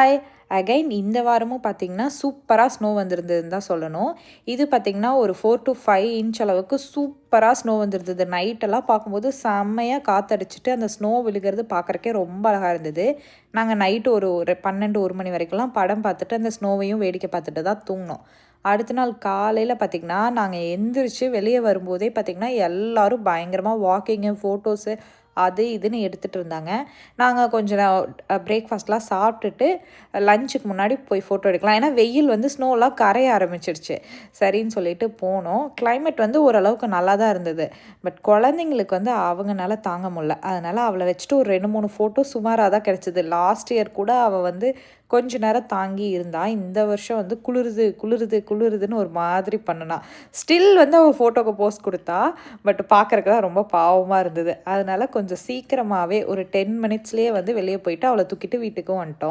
Hi again இந்த வாரமும் பார்த்திங்கன்னா சூப்பராக ஸ்னோ வந்திருந்ததுன்னு தான் சொல்லணும். இது பார்த்திங்கன்னா ஒரு 4 to 5 இன்ச் அளவுக்கு சூப்பராக ஸ்னோ வந்துருந்தது. நைட்டெல்லாம் பார்க்கும்போது செம்மையாக காற்றடிச்சிட்டு அந்த ஸ்னோ விழுகிறது பார்க்குறக்கே ரொம்ப அழகாக இருந்தது. நாங்கள் நைட்டு ஒரு 12-1 மணி வரைக்கும்லாம் படம் பார்த்துட்டு அந்த ஸ்னோவையும் வேடிக்கை பார்த்துட்டு தான் தூங்கினோம். அடுத்த நாள் காலையில் பார்த்திங்கன்னா நாங்கள் எந்திரிச்சு வெளியே வரும்போதே பார்த்திங்கன்னா எல்லோரும் பயங்கரமாக வாக்கிங்கு ஃபோட்டோஸு அது இதுன்னு எடுத்துகிட்டு இருந்தாங்க. நாங்கள் கொஞ்சம் பிரேக்ஃபாஸ்ட்லாம் சாப்பிட்டுட்டு லஞ்சுக்கு முன்னாடி போய் ஃபோட்டோ எடுக்கலாம். ஏன்னா வெயில் வந்து ஸ்னோலாம் கரைய ஆரம்பிச்சிருச்சு. சரின்னு சொல்லிட்டு போனோம். கிளைமேட் வந்து ஓரளவுக்கு நல்லா தான் இருந்தது. பட் குழந்தைங்களுக்கு வந்து அவங்கனால தாங்க முடியல. அதனால் அவளை வச்சுட்டு ஒரு 2-3 ஃபோட்டோ சுமாராக தான் கிடச்சிது. லாஸ்ட் இயர் கூட அவள் வந்து கொஞ்ச நேரம் தாங்கி இருந்தா. இந்த வருஷம் வந்து குளிருதுன்னு ஒரு மாதிரி பண்ணுனா. ஸ்டில் வந்து அவள் ஃபோட்டோக்கு போஸ்ட் கொடுத்தா. பட் பார்க்குறக்கு தான் ரொம்ப பாவமாக இருந்தது. அதனால கொஞ்சம் சீக்கிரமாகவே ஒரு 10 மினிட்ஸ்லேயே வந்து வெளியே போயிட்டு அவளை தூக்கிட்டு வீட்டுக்கும் வந்துட்டோம்.